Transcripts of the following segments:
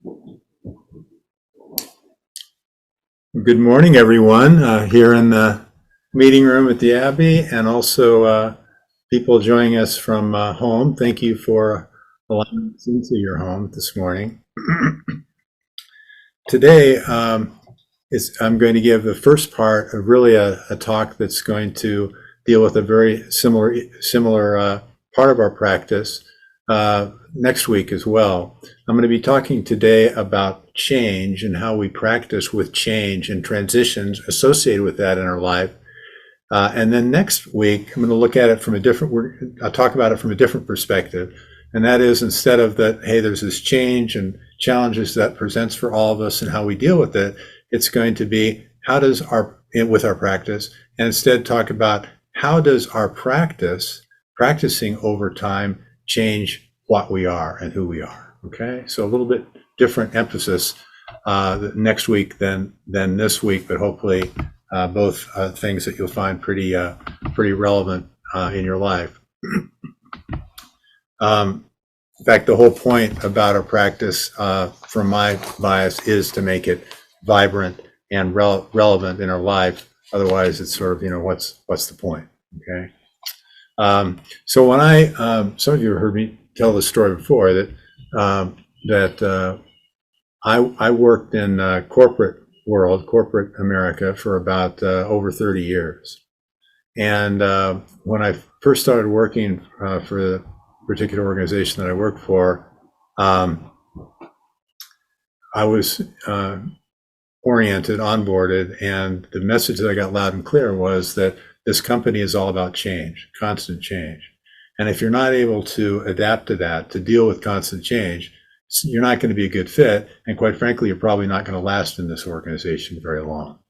Good morning, everyone, here in the meeting room at the Abbey, and also people joining us from home. Thank you for allowing us into your home this morning. Today, I'm going to give the first part of really a talk that's going to deal with a very similar part of our practice next week as well. I'm going to be talking today about change and how we practice with change and transitions associated with that in our life. And then next week, I'm going to look at it from I'll talk about it from a different perspective. And that is, instead of that, hey, there's this change and challenges that presents for all of us and how we deal with it, it's going to be with our practice, and instead talk about how does our practicing over time change what we are and who we are. Okay, so a little bit different emphasis next week than this week, but hopefully both things that you'll find pretty relevant in your life. In fact, the whole point about our practice, from my bias, is to make it vibrant and relevant in our life. Otherwise, it's sort of, what's the point? Okay. So when some of you have heard me tell this story before, that I worked in corporate America for about over 30 years. And when I first started working for the particular organization that I worked for, I was onboarded, and the message that I got loud and clear was that this company is all about change, constant change. And if you're not able to adapt to that, to deal with constant change, you're not going to be a good fit. And quite frankly, you're probably not going to last in this organization very long.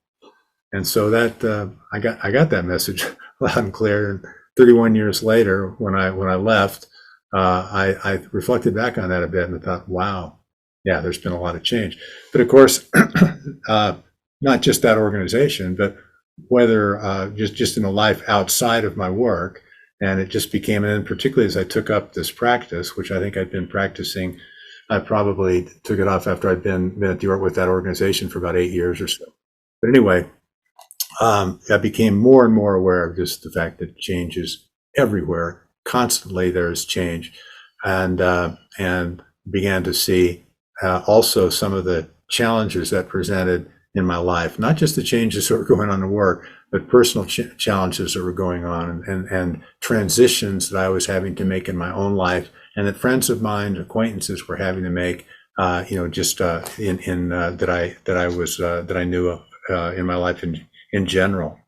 And so that I got that message loud and clear. And 31 years later, when I left, I reflected back on that a bit and thought, wow, yeah, there's been a lot of change. But of course, not just that organization, but whether just in a life outside of my work. And it just became, and particularly as I took up this practice, which I think I'd been practicing, I probably took it off after I'd been with that organization for about 8 years or so. But anyway, I became more and more aware of just the fact that change is everywhere. Constantly there is change, and began to see also some of the challenges that presented in my life, not just the changes that were going on in work, but personal challenges that were going on, and transitions that I was having to make in my own life, and that friends of mine, acquaintances, were having to make, that I knew of in my life in general,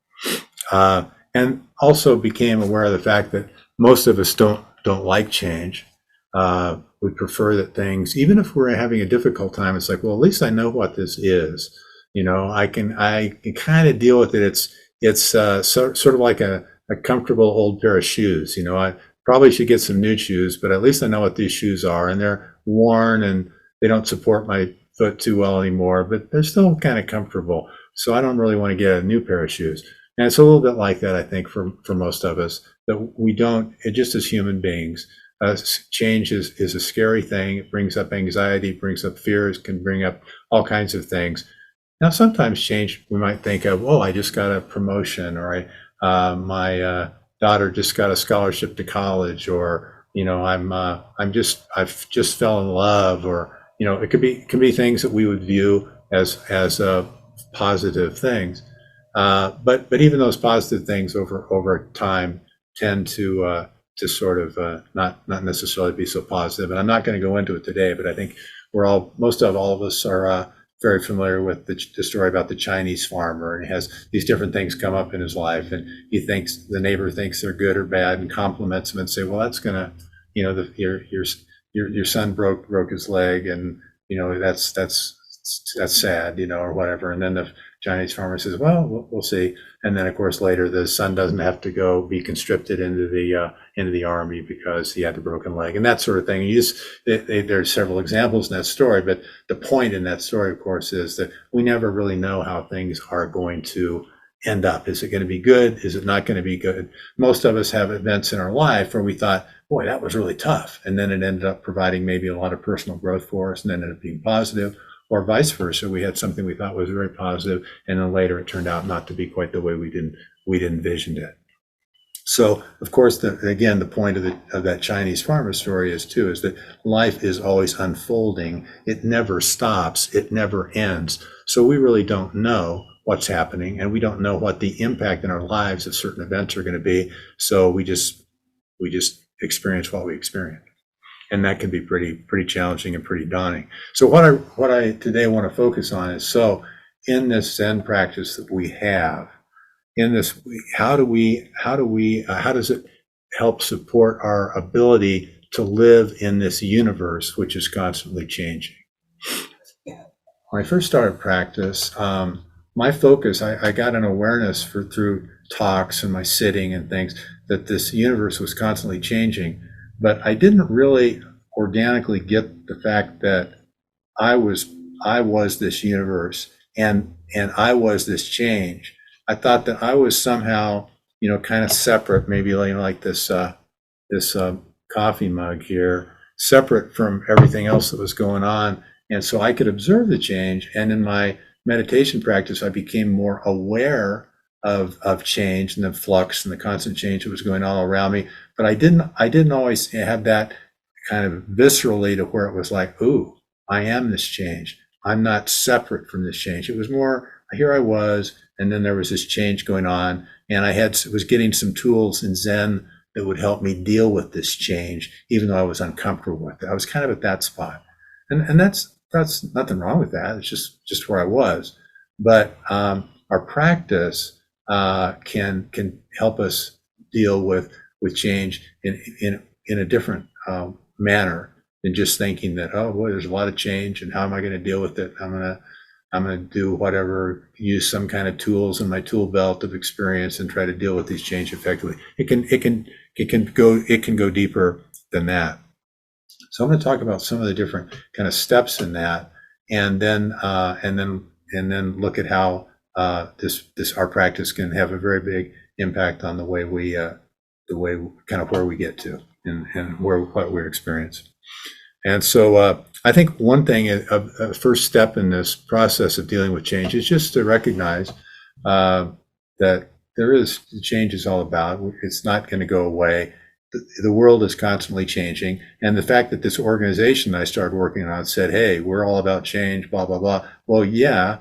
and also became aware of the fact that most of us don't like change. We prefer that things, even if we're having a difficult time, it's like, well, at least I know what this is. I can kind of deal with it. It's sort of like a comfortable old pair of shoes. I probably should get some new shoes, but at least I know what these shoes are, and they're worn and they don't support my foot too well anymore, but they're still kind of comfortable. So I don't really want to get a new pair of shoes. And it's a little bit like that, I think, for most of us, that we don't, just as human beings, change is a scary thing. It brings up anxiety, brings up fears, can bring up all kinds of things. Now, sometimes change, we might think of, oh, I just got a promotion, or my daughter just got a scholarship to college, or I've just fell in love, or it could be things that we would view as positive things. But even those positive things over time tend to sort of not necessarily be so positive. And I'm not going to go into it today, but I think most of all of us are very familiar with the story about the Chinese farmer, and he has these different things come up in his life, and the neighbor thinks they're good or bad, and compliments him and say, well, that's gonna, your son broke his leg, and that's sad, or whatever. And then the Chinese farmer says, well, we'll see. And then, of course, later the son doesn't have to go be conscripted into the army because he had a broken leg, and that sort of thing. There's several examples in that story, but the point in that story, of course, is that we never really know how things are going to end up. Is it going to be good? Is it not going to be good? Most of us have events in our life where we thought, boy, that was really tough. And then it ended up providing maybe a lot of personal growth for us and ended up being positive, or vice versa. We had something we thought was very positive, and then later it turned out not to be quite the way we'd envisioned it. So, of course, again, the point of that Chinese farmer story is that life is always unfolding. It never stops. It never ends. So we really don't know what's happening, and we don't know what the impact in our lives of certain events are going to be. So we just experience what we experience, and that can be pretty challenging and pretty daunting. So what I today want to focus on is, so in this Zen practice that we have, in this, how does it help support our ability to live in this universe which is constantly changing? When I first started practice, my focus, I got an awareness through talks and my sitting and things, that this universe was constantly changing, but I didn't really organically get the fact that I was this universe, and I was this change. I thought that I was somehow, kind of separate, maybe like this coffee mug here, separate from everything else that was going on. And so I could observe the change. And in my meditation practice, I became more aware of change and the flux and the constant change that was going on all around me. But I didn't always have that kind of viscerally to where it was like, ooh, I am this change. I'm not separate from this change. It was more, here I was, and then there was this change going on, and I was getting some tools in Zen that would help me deal with this change, even though I was uncomfortable with it. I was kind of at that spot, and that's nothing wrong with that. It's just where I was. But our practice can help us deal with change in a different manner than just thinking that, oh boy, there's a lot of change, and how am I going to deal with it? I'm going to do whatever, use some kind of tools in my tool belt of experience and try to deal with these change effectively. It can go deeper than that. So I'm going to talk about some of the different kind of steps in that, and then look at how our practice can have a very big impact on the way kind of where we get to and what we experience. And so I think one thing, a first step in this process of dealing with change, is just to recognize that change is all about. It's not going to go away. The world is constantly changing. And the fact that this organization I started working on said, hey, we're all about change, blah, blah, blah. Well, yeah,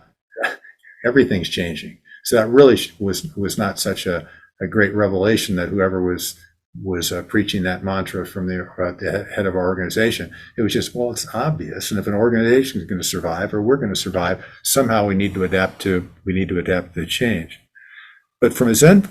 everything's changing. So that really was not such a great revelation that whoever was preaching that mantra from the head of our organization. It was just, well, it's obvious. And if an organization is going to survive, or we're going to survive, somehow we need to adapt to the change. But from a Zen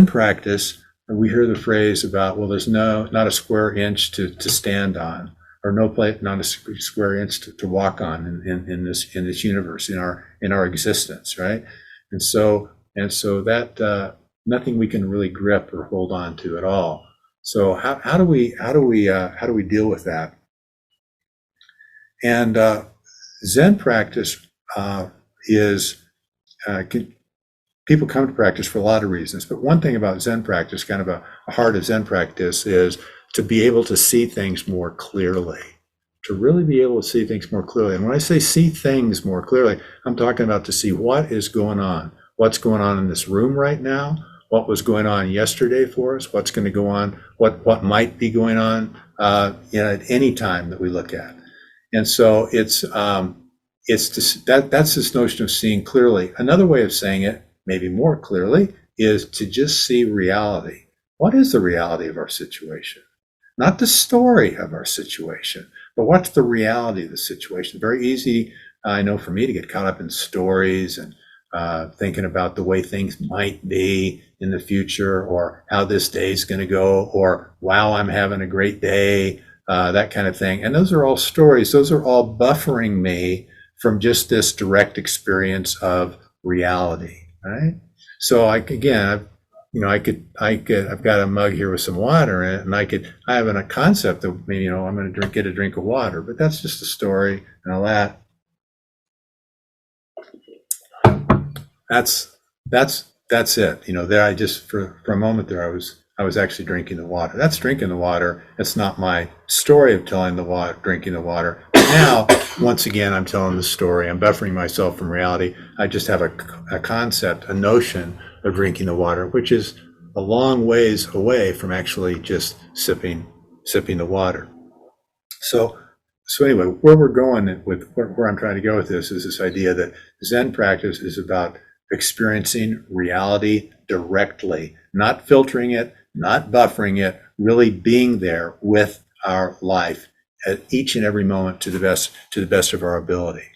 practice, we hear the phrase about, well, there's not a square inch to stand on, or not a square inch to walk on in this universe, in our existence, right? And so that nothing we can really grip or hold on to at all. So how do we deal with that? And Zen practice is people come to practice for a lot of reasons, but one thing about Zen practice, kind of a heart of Zen practice, is to be able to see things more clearly. To really be able to see things more clearly. And when I say see things more clearly, I'm talking about to see what is going on. What's going on in this room right now? What was going on yesterday for us? What's going to go on? What might be going on at any time that we look at? And so that's this notion of seeing clearly. Another way of saying it, maybe more clearly, is to just see reality. What is the reality of our situation? Not the story of our situation, but what's the reality of the situation? Very easy, I know, for me to get caught up in stories and thinking about the way things might be in the future, or how this day is going to go, or wow, I'm having a great day, that kind of thing. And those are all stories. Those are all buffering me from just this direct experience of reality, right? So I've got a mug here with some water in it, and I have a concept of maybe, I'm going to get a drink of water, but that's just a story and all that. That's it. There, I just for a moment there, I I was actually drinking the water. That's drinking the water. It's not my story of telling the water, drinking the water. But now, once again, I'm telling the story. I'm buffering myself from reality. I just have a concept, a notion of drinking the water, which is a long ways away from actually just sipping the water. So, anyway, where we're going with where I'm trying to go with this is this idea that Zen practice is about experiencing reality directly, not filtering it, not buffering it, really being there with our life at each and every moment to the best of our ability.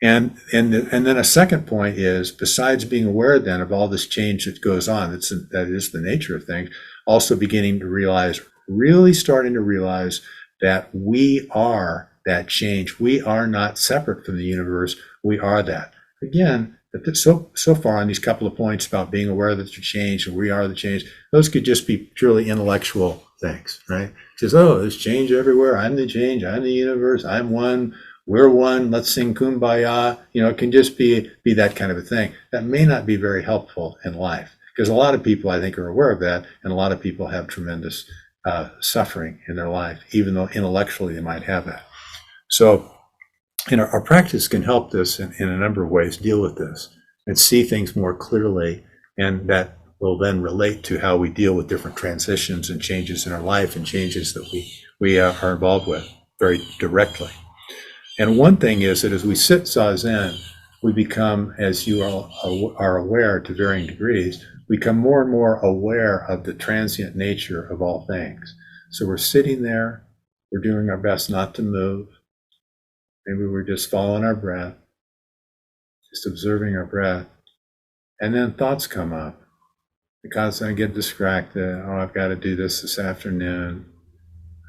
And then a second point is, besides being aware then of all this change that goes on, that is the nature of things, also beginning to realize, really starting to realize that we are that change. We are not separate from the universe. We are that. Again, so far on these couple of points about being aware that the change and we are the change, those could just be purely intellectual things, right? Just, oh, there's change everywhere. I'm the change. I'm the universe. I'm one. We're one. Let's sing Kumbaya. It can just be that kind of a thing. That may not be very helpful in life, because a lot of people, I think, are aware of that, and a lot of people have tremendous suffering in their life, even though intellectually they might have that. So, our practice can help this in a number of ways, deal with this and see things more clearly, and that will then relate to how we deal with different transitions and changes in our life and changes that we are involved with very directly. And one thing is that as we sit Zazen, we become, as you all are aware to varying degrees, become more and more aware of the transient nature of all things. So we're sitting there, we're doing our best not to move. Maybe we're just following our breath, just observing our breath. And then thoughts come up. Because I get distracted. Oh, I've got to do this afternoon.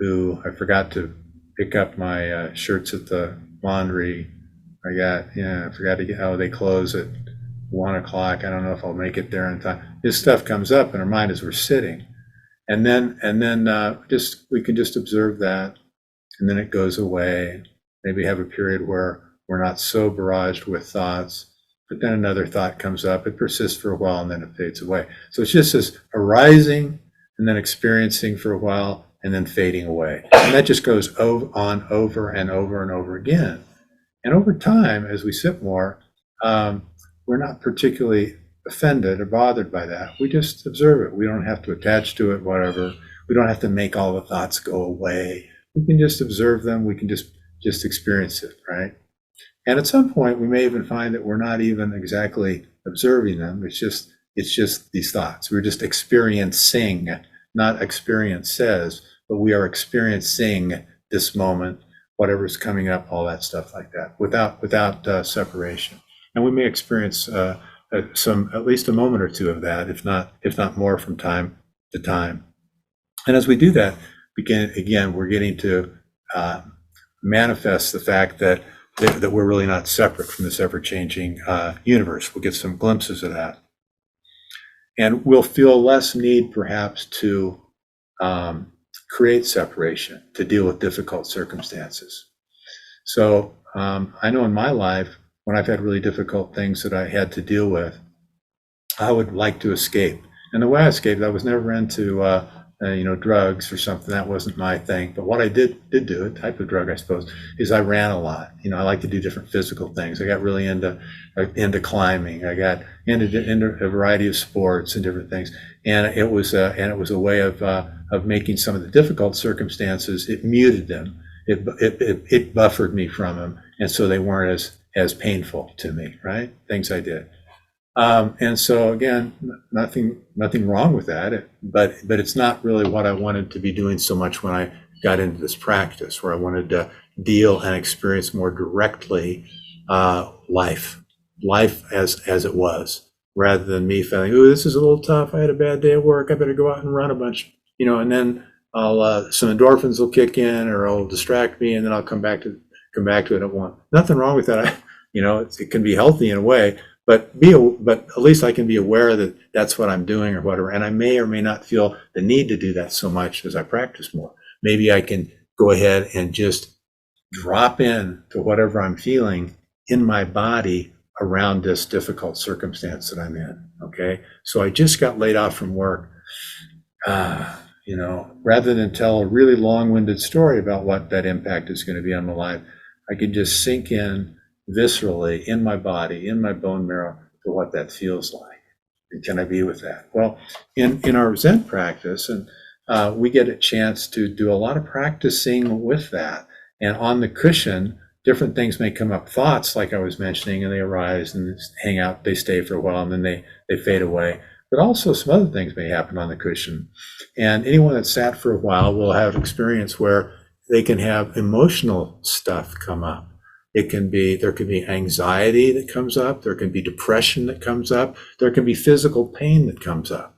Ooh, I forgot to pick up my shirts at the laundry. I forgot to get, they close at 1 o'clock. I don't know if I'll make it there in time. This stuff comes up in our mind as we're sitting. And then we can just observe that, and then it goes away. Maybe have a period where we're not so barraged with thoughts, but then another thought comes up. It persists for a while, and then it fades away. So it's just this arising and then experiencing for a while and then fading away. And that just goes on over and over and over again. And over time, as we sit more, we're not particularly offended or bothered by that. We just observe it. We don't have to attach to it, whatever. We don't have to make all the thoughts go away. We can just observe them. We can just experience it, right? And at some point, we may even find that we're not even exactly observing them. It's just these thoughts. We're just experiencing, not experience says, but we are experiencing this moment, whatever's coming up, all that stuff like that, without separation. And we may experience at least a moment or two of that, if not more, from time to time. And as we do that, we're getting to manifest the fact that we're really not separate from this ever-changing universe. We'll get some glimpses of that. And we'll feel less need, perhaps, to create separation, to deal with difficult circumstances. So I know in my life, when I've had really difficult things that I had to deal with, I would like to escape. And the way I escaped, I was never into drugs or something. That wasn't my thing. But what I did do, a type of drug, I suppose, is I ran a lot. I like to do different physical things. I got really into climbing. I got into a variety of sports and different things. And it was a way of making some of the difficult circumstances. It muted them. It buffered me from them, and so they weren't as painful to me. Right? Things I did. And so again, nothing wrong with that, but it's not really what I wanted to be doing so much when I got into this practice, where I wanted to deal and experience more directly life as it was, rather than me feeling, "Ooh, this is a little tough. I had a bad day at work. I better go out and run a bunch," and then I'll some endorphins will kick in, or it'll distract me, and then I'll come back to it at once. Nothing wrong with that. It can be healthy in a way. But at least I can be aware that that's what I'm doing or whatever. And I may or may not feel the need to do that so much as I practice more. Maybe I can go ahead and just drop in to whatever I'm feeling in my body around this difficult circumstance that I'm in. Okay. So I just got laid off from work, rather than tell a really long-winded story about what that impact is going to be on my life, I could just sink in viscerally in my body, in my bone marrow, to what that feels like. And can I be with that? Well, in our Zen practice, and we get a chance to do a lot of practicing with that. And on the cushion, different things may come up, thoughts like I was mentioning, and they arise and hang out, they stay for a while, and then they fade away. But also some other things may happen on the cushion. And anyone that's sat for a while will have experience where they can have emotional stuff come up. There can be anxiety that comes up. There can be depression that comes up. There can be physical pain that comes up.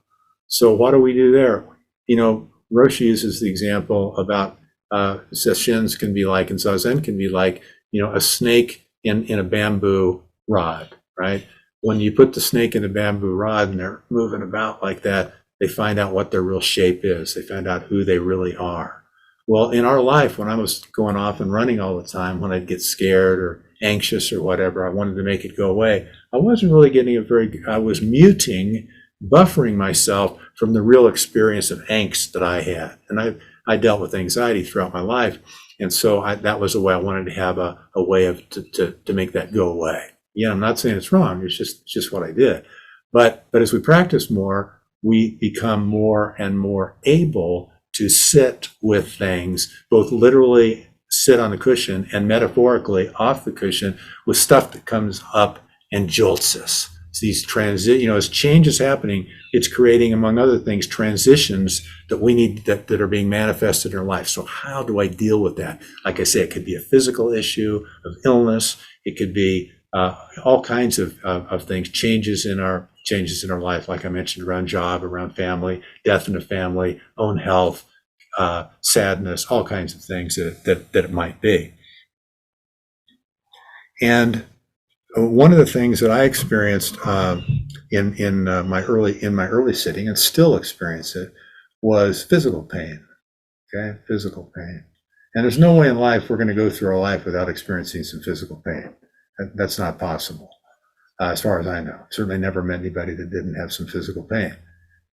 So what do we do there? Roshi uses the example about sesshins can be like, and zazen can be like, a snake in a bamboo rod, right? When you put the snake in a bamboo rod and they're moving about like that, they find out what their real shape is. They find out who they really are. Well, in our life, when I was going off and running all the time, when I'd get scared or anxious or whatever, I wanted to make it go away. I wasn't really getting I was muting, buffering myself from the real experience of angst that I had. And I dealt with anxiety throughout my life. And so that was a way I wanted to have a way to make that go away. Yeah, I'm not saying it's wrong. It's just what I did. But as we practice more, we become more and more able to sit with things, both literally sit on the cushion and metaphorically off the cushion with stuff that comes up and jolts us. So these as change is happening, it's creating, among other things, transitions that we need that are being manifested in our life. So how do I deal with that? Like I say, it could be a physical issue of illness. It could be all kinds of things, changes in our life, like I mentioned, around job, around family, death in the family, own health, sadness, all kinds of things that it might be. And one of the things that I experienced in my early sitting, and still experience it, was physical pain. Okay, physical pain. And there's no way in life we're going to go through our life without experiencing some physical pain. That's not possible, as far as I know. Certainly never met anybody that didn't have some physical pain.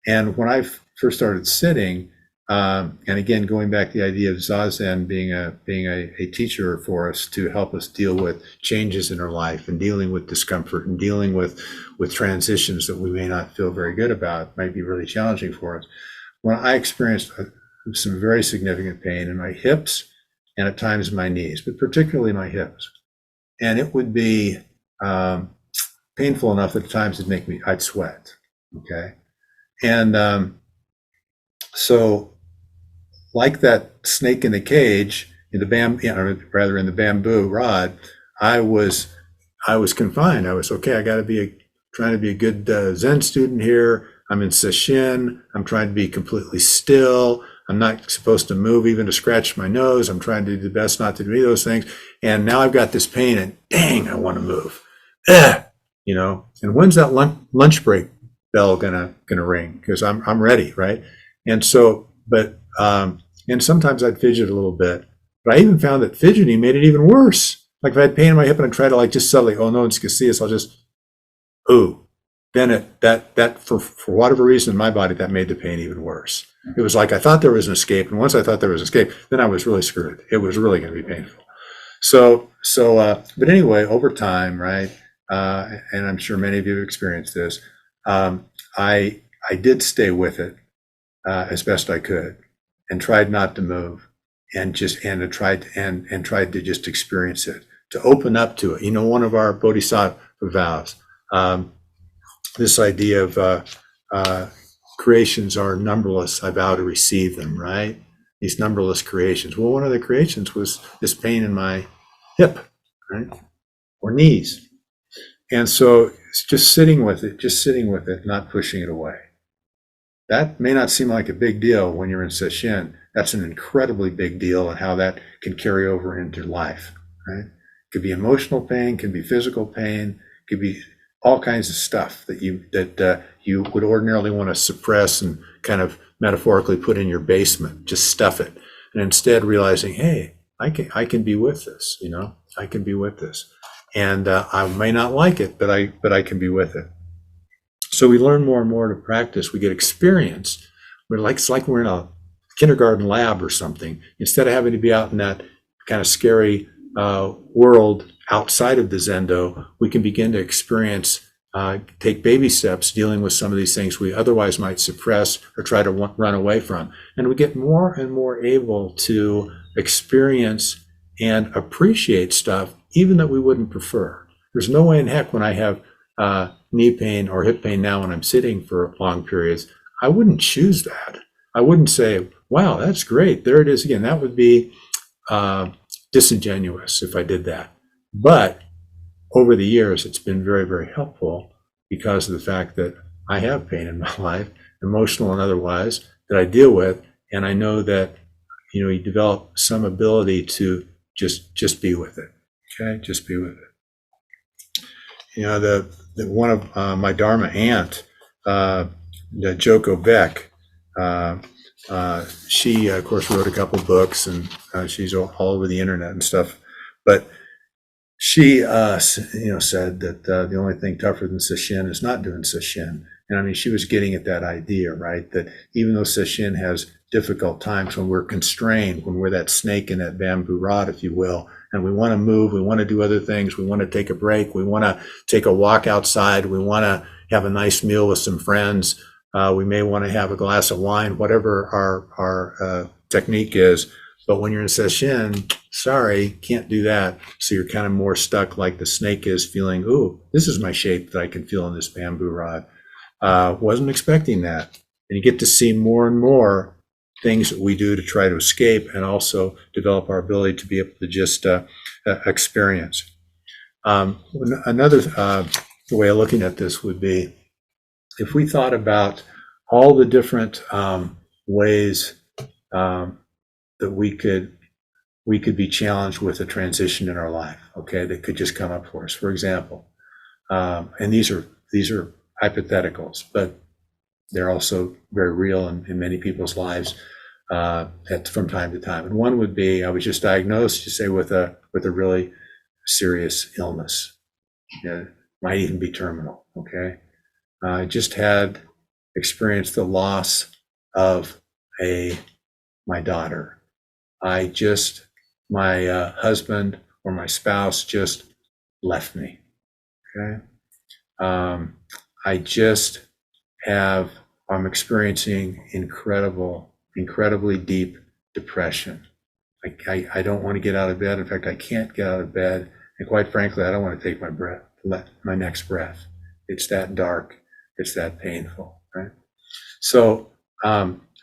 And when I first started sitting, and again, going back to the idea of Zazen being a teacher for us to help us deal with changes in our life and dealing with discomfort and dealing with transitions that we may not feel very good about, might be really challenging for us. When I experienced some very significant pain in my hips and at times my knees, but particularly my hips. And it would be painful enough that at times I'd sweat. Okay. And so, like that snake in the cage, in the bamboo rod, I was confined. I was okay. I got to trying to be a good Zen student here. I'm in sesshin. I'm trying to be completely still. I'm not supposed to move, even to scratch my nose. I'm trying to do the best not to do those things. And now I've got this pain, and dang, I want to move. And when's that lunch break bell gonna ring? Because I'm ready, right? And so, and sometimes I'd fidget a little bit. But I even found that fidgeting made it even worse. Like if I had pain in my hip and I tried to just subtly, oh, no one's gonna see us, I'll just, ooh. Then that for whatever reason in my body, that made the pain even worse. It was like I thought there was an escape, and once I thought there was an escape, then I was really screwed. It was really going to be painful. But anyway, over time, right, and I'm sure many of you have experienced this, I did stay with it as best I could, and tried not to move, and tried to just experience it, to open up to it. One of our bodhisattva vows. This idea of creations are numberless, I vow to receive them, right? These numberless creations. Well, one of the creations was this pain in my hip, right? Or knees. And so it's just sitting with it, not pushing it away. That may not seem like a big deal when you're in sesshin. That's an incredibly big deal, and how that can carry over into life, right? It could be emotional pain, can be physical pain, could be all kinds of stuff that you would ordinarily want to suppress and kind of metaphorically put in your basement, just stuff it, and instead realizing, hey, I can be with this, I can be with this, and I may not like it, but I can be with it. So we learn more and more to practice. We get experience it's like we're in a kindergarten lab or something. Instead of having to be out in that kind of scary world outside of the Zendo, we can begin to experience, take baby steps dealing with some of these things we otherwise might suppress or try to run away from. And we get more and more able to experience and appreciate stuff even that we wouldn't prefer. There's no way in heck when I have knee pain or hip pain now when I'm sitting for long periods, I wouldn't choose that. I wouldn't say, wow, that's great. There it is again. That would be disingenuous if I did that. But over the years, it's been very, very helpful because of the fact that I have pain in my life, emotional and otherwise, that I deal with. And I know that, you develop some ability to just be with it. Okay, just be with it. The one of my Dharma aunt, Joko Beck, she of course wrote a couple books, and she's all over the internet and stuff. But she, said that the only thing tougher than sesshin is not doing sesshin. And I mean, she was getting at that idea, right? That even though sesshin has difficult times when we're constrained, when we're that snake in that bamboo rod, if you will, and we want to move, we want to do other things, we want to take a break, we want to take a walk outside, we want to have a nice meal with some friends, we may want to have a glass of wine, whatever our technique is. But when you're in sesshin, sorry, can't do that. So you're kind of more stuck like the snake is, feeling, ooh, this is my shape that I can feel in this bamboo rod. Wasn't expecting that. And you get to see more and more things that we do to try to escape and also develop our ability to be able to just experience. Another way of looking at this would be if we thought about all the different ways that we could be challenged with a transition in our life, okay, that could just come up for us. For example, and these are hypotheticals, but they're also very real in many people's lives from time to time. And one would be, I was just diagnosed, you say, with a really serious illness. Might even be terminal. Okay, I just had experienced the loss of my daughter. My husband or my spouse just left me. Okay. I'm experiencing incredibly deep depression. I don't want to get out of bed. In fact, I can't get out of bed. And quite frankly, I don't want to take my next breath. It's that dark. It's that painful, right? So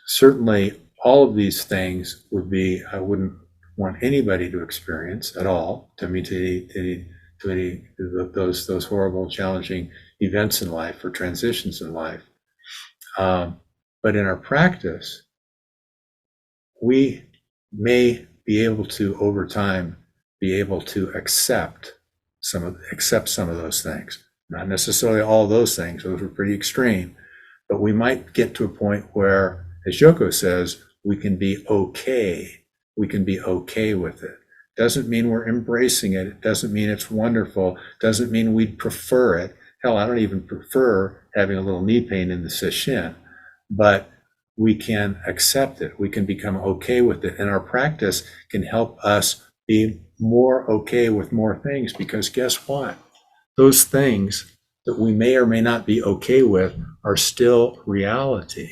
certainly all of these things I wouldn't want anybody to experience at all, to any those horrible, challenging events in life or transitions in life. But in our practice, we may be able to, over time, be able to accept some of those things. Not necessarily all those things; those are pretty extreme. But we might get to a point where, as Joko says, we can be okay. We can be okay with it. Doesn't mean we're embracing it. It doesn't mean it's wonderful. Doesn't mean we'd prefer it. Hell, I don't even prefer having a little knee pain in the sesshin. But we can accept it. We can become okay with it. And our practice can help us be more okay with more things, because guess what? Those things that we may or may not be okay with are still reality.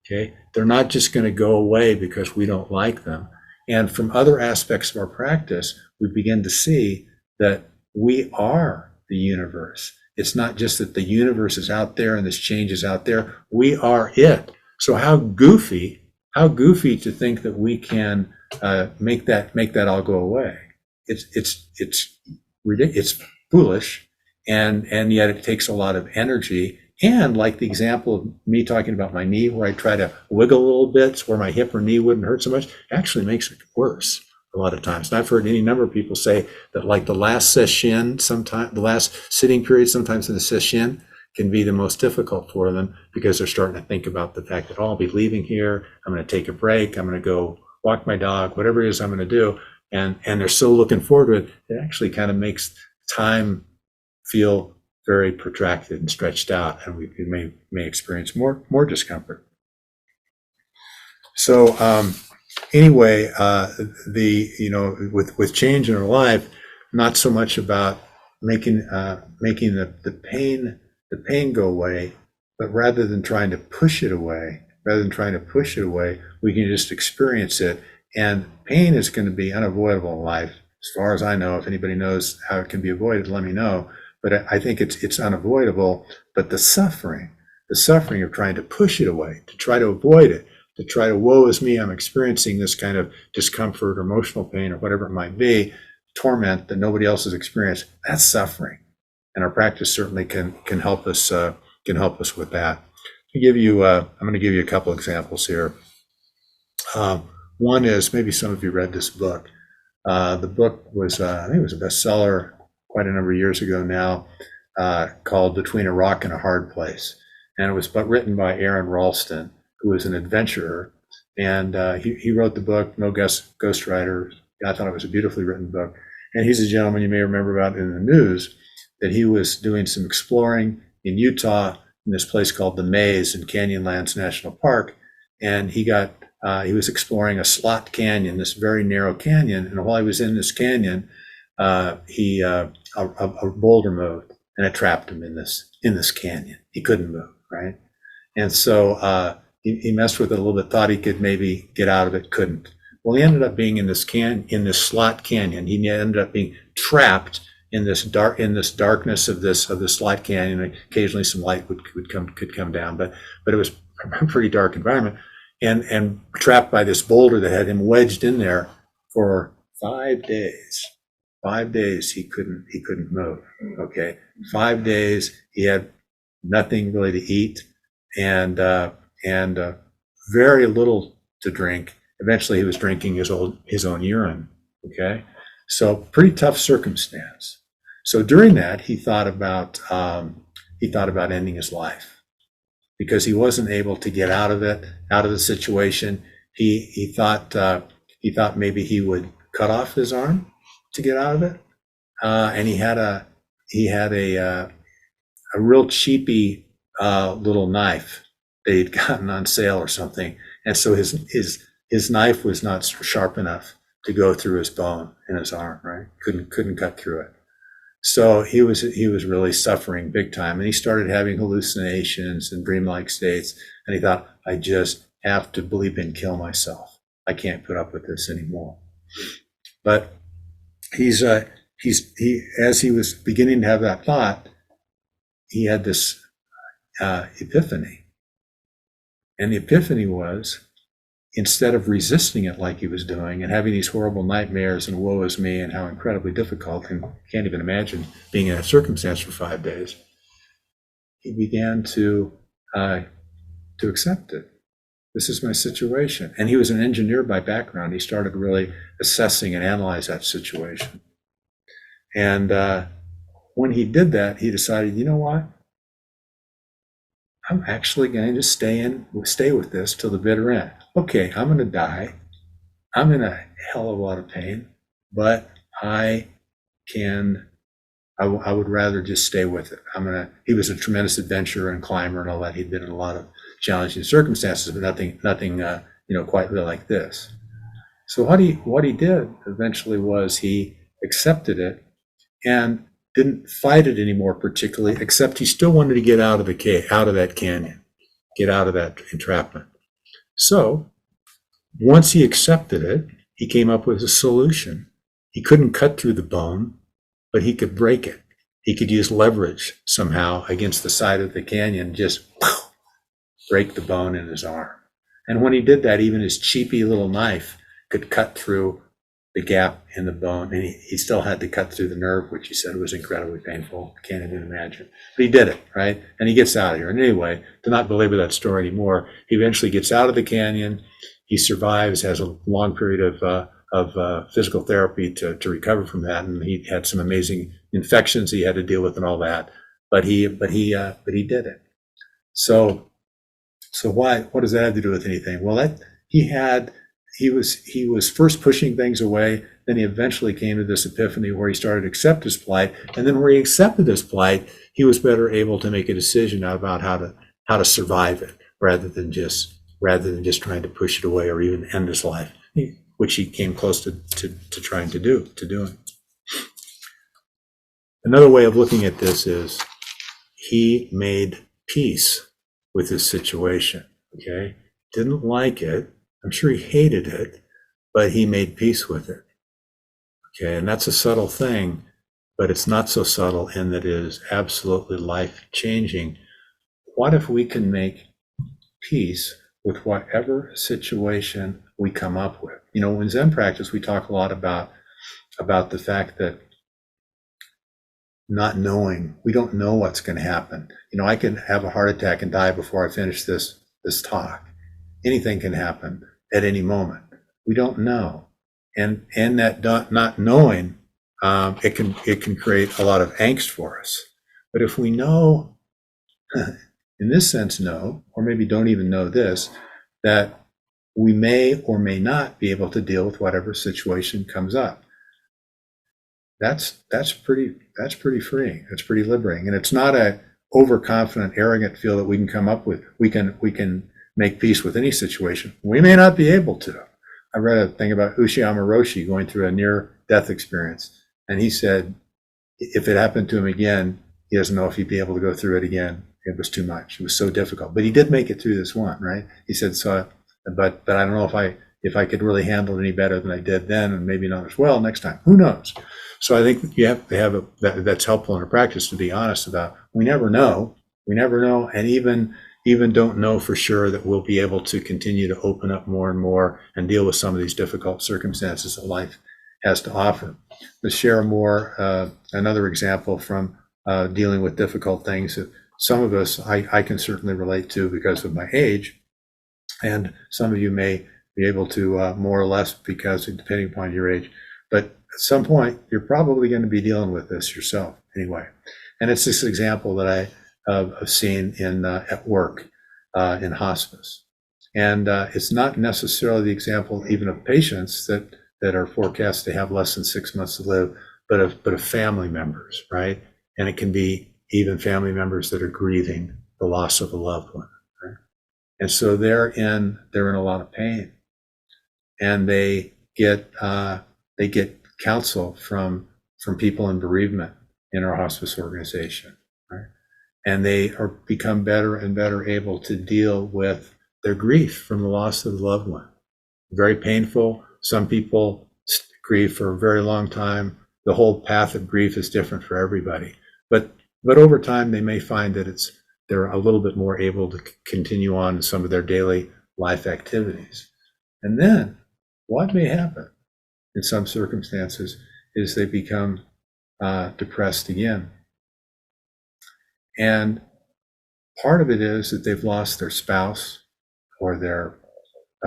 Okay? They're not just going to go away because we don't like them. And from other aspects of our practice, we begin to see that we are the universe. It's not just that the universe is out there and this change is out there. We are it. So how goofy to think that we can make that all go away. It's ridiculous. It's foolish, and yet it takes a lot of energy. And like the example of me talking about my knee, where I try to wiggle a little bit where my hip or knee wouldn't hurt so much, actually makes it worse a lot of times. And I've heard any number of people say that, like, the last sesshin, the last sitting period, sometimes in the sesshin, can be the most difficult for them, because they're starting to think about the fact that, oh, I'll be leaving here, I'm going to take a break, I'm going to go walk my dog, whatever it is I'm going to do. And they're so looking forward to it, it actually kind of makes time feel very protracted and stretched out, and we may experience more discomfort. So anyway, with change in our life, not so much about making the pain go away, but rather than trying to push it away, we can just experience it. And pain is going to be unavoidable in life, as far as I know. If anybody knows how it can be avoided, let me know. But I think it's unavoidable. But the suffering of trying to push it away, to try to avoid it, to try to, woe is me, I'm experiencing this kind of discomfort or emotional pain or whatever it might be, torment that nobody else has experienced, that's suffering. And our practice certainly can help us with that. I'm going to give you a couple examples here. One is, maybe some of you read this book. The book was, I think it was a bestseller quite a number of years ago now, called Between a Rock and a Hard Place. And it was written by Aaron Ralston, who was an adventurer. And he wrote the book, no ghostwriter. I thought it was a beautifully written book. And he's a gentleman you may remember about in the news, that he was doing some exploring in Utah in this place called the Maze in Canyonlands National Park. And he was exploring a slot canyon, this very narrow canyon. And while he was in this canyon, a boulder moved and it trapped him in this canyon. He couldn't move, right? And so he messed with it a little bit, thought he could maybe get out of it, couldn't. Well, he ended up being in this slot canyon. He ended up being trapped in this darkness of this slot canyon. Occasionally, some light could come down, but it was a pretty dark environment, and trapped by this boulder that had him wedged in there for 5 days. 5 days he couldn't move. Okay, 5 days he had nothing really to eat, and very little to drink. Eventually, he was drinking his own urine. Okay, so pretty tough circumstance. So during that, he thought about ending his life because he wasn't able to get out of the situation. He thought maybe he would cut off his arm to get out of it, and he had a real cheapy little knife that he'd gotten on sale or something, and so his knife was not sharp enough to go through his bone in his arm, right? Couldn't cut through it. So he was really suffering big time, and he started having hallucinations and dreamlike states. And he thought, I just have to bleep and kill myself. I can't put up with this anymore. But as he was beginning to have that thought, he had this epiphany, and the epiphany was, instead of resisting it like he was doing and having these horrible nightmares and woe is me and how incredibly difficult, and can't even imagine being in that circumstance for 5 days, he began to accept it. This is my situation. And he was an engineer by background. He started really assessing and analyze that situation. And when he did that, he decided, you know what? I'm actually going to stay with this till the bitter end. Okay, I'm going to die. I'm in a hell of a lot of pain, but I would rather just stay with it. He was a tremendous adventurer and climber and all that. He'd been in a lot of challenging circumstances, but nothing quite really like this. So what he did eventually was he accepted it and didn't fight it anymore particularly, except he still wanted to get out of that canyon, get out of that entrapment. So once he accepted it, he came up with a solution. He couldn't cut through the bone, but he could break it. He could use leverage somehow against the side of the canyon, just break the bone in his arm. And when he did that, even his cheapy little knife could cut through the gap in the bone, and he still had to cut through the nerve, which he said was incredibly painful. Can't even imagine. But he did it, right? And he gets out of here. And anyway, to not belabor that story anymore, he eventually gets out of the canyon. He survives, has a long period of physical therapy to recover from that, and he had some amazing infections he had to deal with and all that. But he did it. So what does that have to do with anything? Well, he was first pushing things away, then he eventually came to this epiphany where he started to accept his plight, and then where he accepted his plight, he was better able to make a decision about how to survive it rather than just rather than just trying to push it away or even end his life, which he came close to trying to doing. Another way of looking at this is he made peace with his situation. Okay, didn't like it. I'm sure he hated it, but he made peace with it. Okay, and that's a subtle thing, but it's not so subtle in that it is absolutely life-changing. What if we can make peace with whatever situation we come up with? You know, in Zen practice, we talk a lot about the fact that not knowing, we don't know what's going to happen. You know, I can have a heart attack and die before I finish this talk. Anything can happen at any moment. We don't know. And that not knowing, it can create a lot of angst for us. But if we know, in this sense, know, or maybe don't even know this, that we may or may not be able to deal with whatever situation comes up. That's pretty freeing. That's pretty liberating. And it's not a overconfident, arrogant feel that we can come up with. We can make peace with any situation. We may not be able to. I read a thing about Ushiyama Roshi going through a near-death experience, and he said if it happened to him again, he doesn't know if he'd be able to go through it again. It was too much. It was so difficult. But he did make it through this one, right? He said, so, but I don't know if I could really handle it any better than I did then, and maybe not as well next time. Who knows? So I think you have to have that's helpful in our practice to be honest about. We never know, and even don't know for sure that we'll be able to continue to open up more and more and deal with some of these difficult circumstances that life has to offer. To share more, another example from dealing with difficult things that some of us I can certainly relate to because of my age, and some of you may be able to more or less because depending upon your age. But at some point, you're probably going to be dealing with this yourself anyway. And it's this example that I have seen in at work in hospice. And it's not necessarily the example even of patients that are forecast to have less than 6 months to live, but of family members, right? And it can be even family members that are grieving the loss of a loved one, right? And so they're in a lot of pain, and they get counsel from people in bereavement in our hospice organization, right? And they become better and better able to deal with their grief from the loss of the loved one. Very painful. Some people grieve for a very long time. The whole path of grief is different for everybody. But over time, they may find that they're a little bit more able to continue on in some of their daily life activities. And then what may happen in some circumstances is they become depressed again. And part of it is that they've lost their spouse or their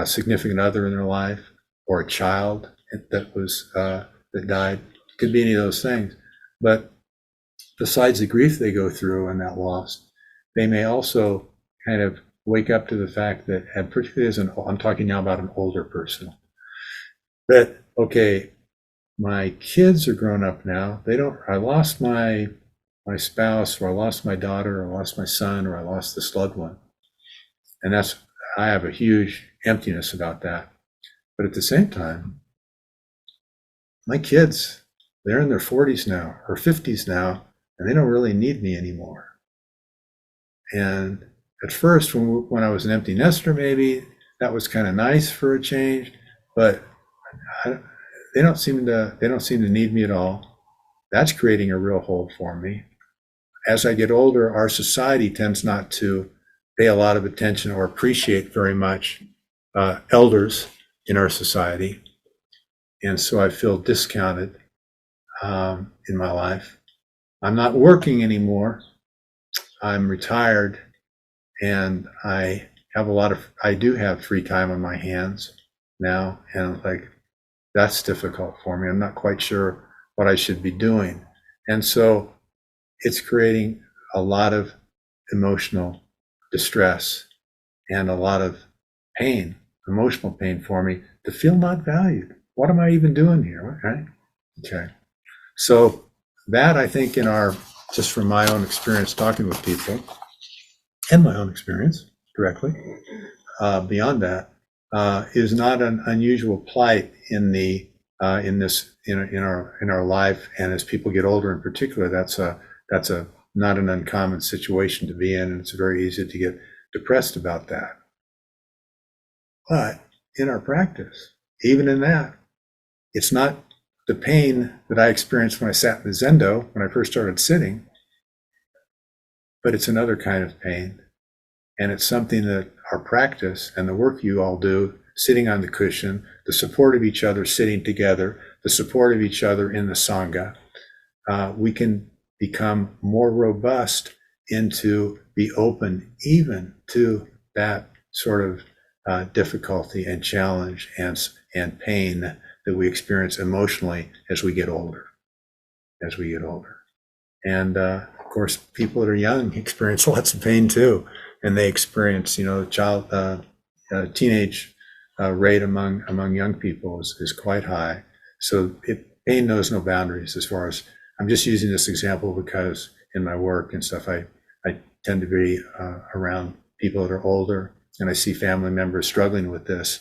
significant other in their life, or a child that died. It could be any of those things. But besides the grief they go through and that loss, they may also kind of wake up to the fact that, and particularly I'm talking now about an older person, that, okay, my kids are grown up now. I lost my spouse, or I lost my daughter, or I lost my son, or I lost this loved one. And I have a huge emptiness about that. But at the same time, my kids, they're in their 40s now or 50s now, and they don't really need me anymore. And at first, when I was an empty nester, maybe that was kind of nice for a change, but they don't seem to need me at all. That's creating a real hole for me. As I get older, our society tends not to pay a lot of attention or appreciate very much elders in our society. And so I feel discounted in my life. I'm not working anymore. I'm retired, and I do have free time on my hands now. And I'm like, that's difficult for me. I'm not quite sure what I should be doing. And so it's creating a lot of emotional distress and a lot of pain, emotional pain for me to feel not valued. What am I even doing here? Right? Okay. So that, I think, just from my own experience talking with people and my own experience directly, beyond that, is not an unusual plight in our life. And as people get older in particular, that's a not an uncommon situation to be in, and it's very easy to get depressed about that. But in our practice, even in that, it's not the pain that I experienced when I sat in the Zendo when I first started sitting, but it's another kind of pain. And it's something that our practice and the work you all do, sitting on the cushion, the support of each other sitting together, the support of each other in the Sangha, we can become more robust into be open even to that sort of difficulty and challenge and pain that we experience emotionally as we get older. And of course, people that are young experience lots of pain too, and they experience, teenage rate among young people is quite high. So pain knows no boundaries. As far as I'm just using this example because in my work and stuff, I tend to be around people that are older, and I see family members struggling with this,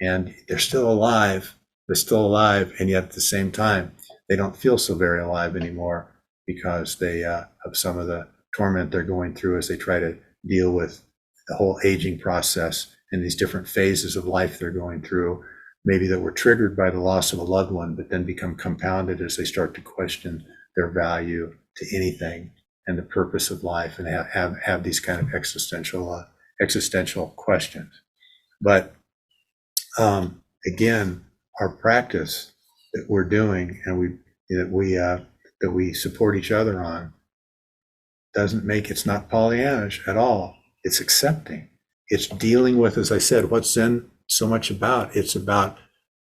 and they're still alive. And yet at the same time, they don't feel so very alive anymore because they of some of the torment they're going through as they try to deal with the whole aging process and these different phases of life they're going through, maybe that were triggered by the loss of a loved one, but then become compounded as they start to question their value to anything and the purpose of life, and have these kind of existential questions. But again, our practice that we're doing and that we support each other on it's not Pollyannish at all. It's accepting. It's dealing with, as I said, what's Zen so much about? It's about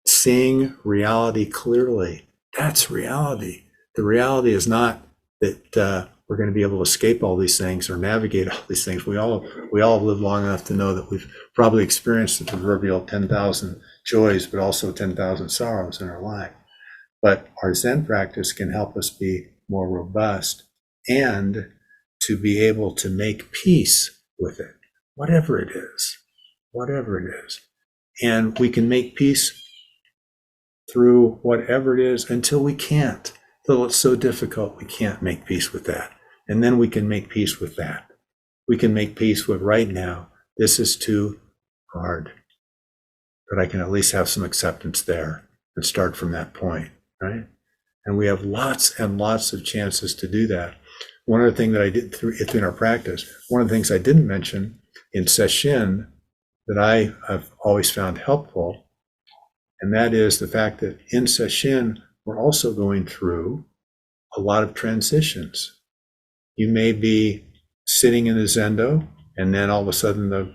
seeing reality clearly. That's reality. The reality is not that we're going to be able to escape all these things or navigate all these things. We all have lived long enough to know that we've probably experienced the proverbial 10,000 joys, but also 10,000 sorrows in our life. But our Zen practice can help us be more robust and to be able to make peace with it, whatever it is. And we can make peace through whatever it is until we can't. Though it's so difficult, we can't make peace with that. And then we can make peace with that. We can make peace with right now. This is too hard. But I can at least have some acceptance there and start from that point, right? And we have lots and lots of chances to do that. One of the things that I did in our practice, one of the things I didn't mention in Sesshin that I have always found helpful, and that is the fact that in Sesshin, we're also going through a lot of transitions. You may be sitting in the Zendo, and then all of a sudden the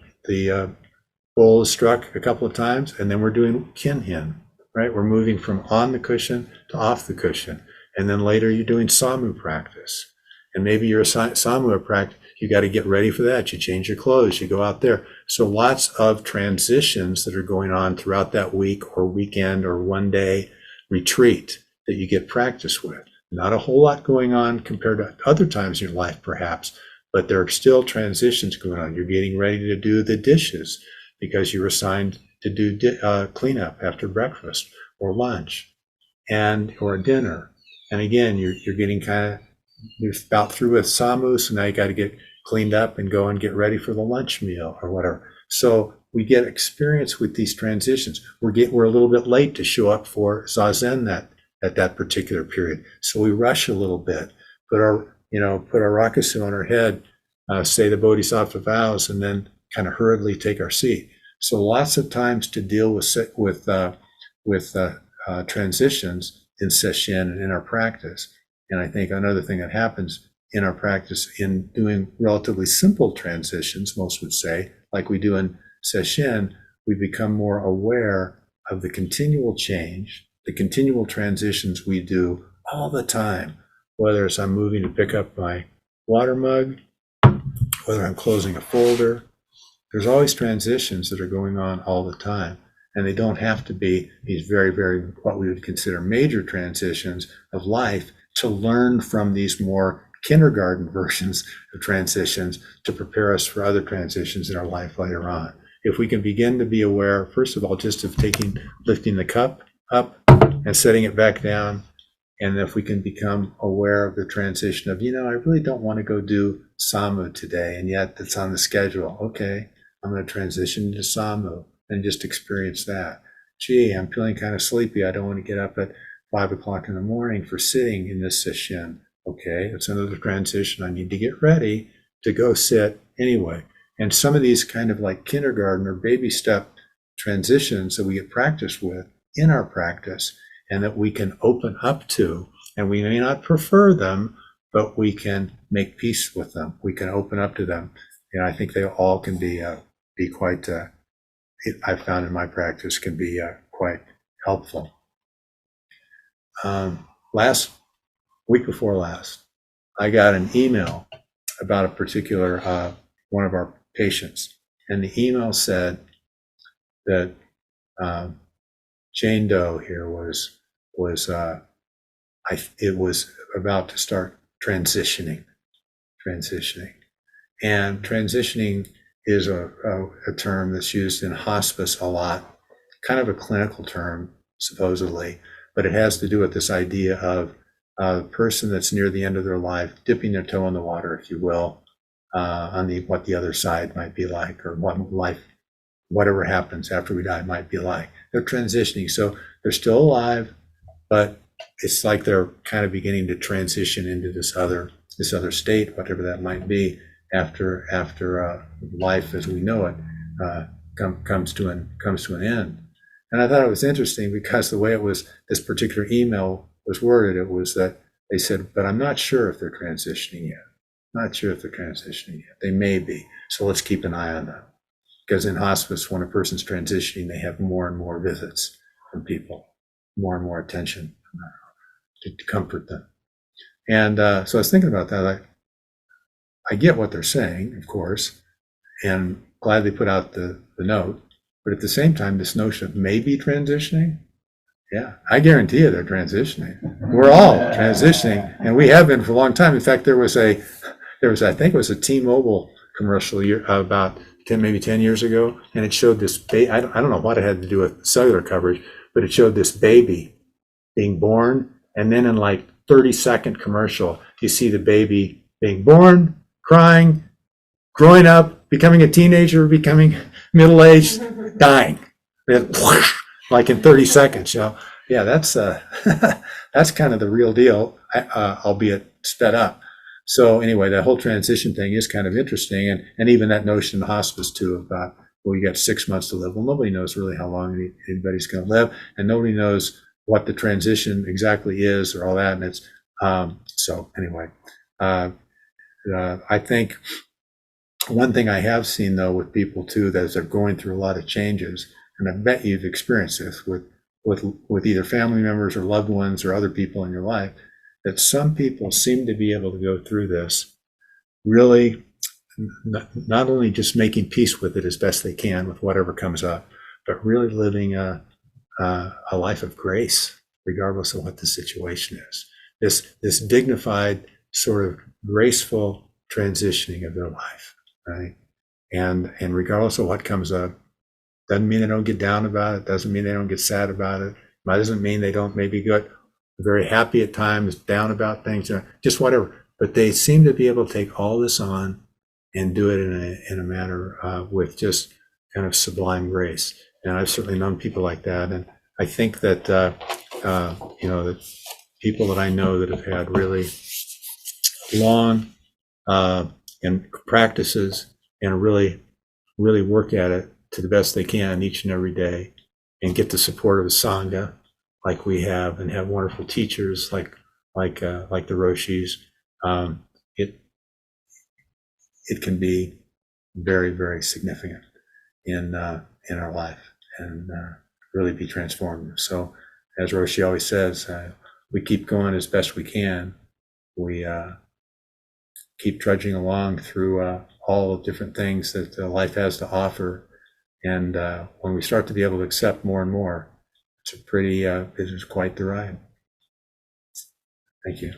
bowl is struck a couple of times, and then we're doing Kinhin, right? We're moving from on the cushion to off the cushion. And then later you're doing Samu practice. And maybe you're a Samu practice, you got to get ready for that. You change your clothes, you go out there. So lots of transitions that are going on throughout that week or weekend or one day retreat that you get practice with. Not a whole lot going on compared to other times in your life, perhaps, but there are still transitions going on. You're getting ready to do the dishes because you're assigned to do cleanup after breakfast or lunch or dinner. And again, you're getting you're about through with Samu, so now you got to get cleaned up and go and get ready for the lunch meal or whatever. So we get experience with these transitions. We're a little bit late to show up for Zazen at that particular period. So we rush a little bit, put our rakusu on our head, say the Bodhisattva vows, and then kind of hurriedly take our seat. So lots of times to deal with transitions in Sesshin and in our practice. And I think another thing that happens in our practice in doing relatively simple transitions, most would say, like we do in Sesshin, we become more aware of the continual change, the continual transitions we do all the time, whether it's I'm moving to pick up my water mug, whether I'm closing a folder. There's always transitions that are going on all the time. And they don't have to be these very, very, what we would consider major transitions of life to learn from these more kindergarten versions of transitions to prepare us for other transitions in our life later on. if we can begin to be aware, first of all, just of lifting the cup up and setting it back down. And if we can become aware of the transition of, I really don't want to go do Samu today, and yet it's on the schedule. Okay, I'm going to transition to Samu and just experience that. Gee, I'm feeling kind of sleepy. I don't want to get up at 5 o'clock in the morning for sitting in this sesshin. Okay, it's another transition. I need to get ready to go sit anyway. And some of these kind of like kindergarten or baby step transitions that we get practice with in our practice, and that we can open up to, and we may not prefer them, but we can make peace with them. We can open up to them. And I think they all can be quite, I've found in my practice, can be quite helpful. Week before last, I got an email about a particular one of our patients. And the email said that Jane Doe here was it was about to start transitioning, and transitioning is a term that's used in hospice a lot, kind of a clinical term supposedly, but it has to do with this idea of a person that's near the end of their life dipping their toe in the water, if you will, on what the other side might be like, or what life, whatever happens after we die, might be like. They're transitioning, so they're still alive, but it's like they're kind of beginning to transition into this other state, whatever that might be, after life as we know it comes to an end. And I thought it was interesting because the way it was, this particular email was worded, it was that they said, but I'm not sure if they're transitioning yet. Not sure if they're transitioning yet. They may be, so let's keep an eye on them. Because in hospice, when a person's transitioning, they have more and more visits from people, more and more attention to comfort them. And so I was thinking about that. I get what they're saying, of course, and glad they put out the note. But at the same time, this notion of maybe transitioning, yeah, I guarantee you they're transitioning. We're all transitioning, and we have been for a long time. In fact, there was I think it was a T-Mobile commercial about 10 years ago, and it showed this I don't know what it had to do with cellular coverage, but it showed this baby being born, and then in like 30-second commercial, you see the baby being born, crying, growing up, becoming a teenager, becoming middle-aged, dying, like in 30 seconds. Yeah, that's that's kind of the real deal, albeit sped up. So anyway, that whole transition thing is kind of interesting, and even that notion in hospice too about, well, you got 6 months to live. Well, nobody knows really how long anybody's going to live, and nobody knows what the transition exactly is or all that. And it's so anyway, I think one thing I have seen though with people too, that as they're going through a lot of changes, and I bet you've experienced this with either family members or loved ones or other people in your life, that some people seem to be able to go through this really not only just making peace with it as best they can with whatever comes up, but really living a life of grace, regardless of what the situation is. This dignified, sort of graceful transitioning of their life, right? And regardless of what comes up, doesn't mean they don't get down about it. Doesn't mean they don't get sad about it. Doesn't mean they don't maybe get very happy at times, down about things, just whatever. But they seem to be able to take all this on and do it in a manner with just kind of sublime grace. And I've certainly known people like that. And I think that, that people that I know that have had really long and practices and really, really work at it to the best they can each and every day, and get the support of the Sangha like we have, and have wonderful teachers like the Roshis. It can be very, very significant in our life, and really be transformative. So, as Roshi always says, we keep going as best we can. We keep trudging along through all the different things that life has to offer, and when we start to be able to accept more and more, it is quite the ride. Thank you.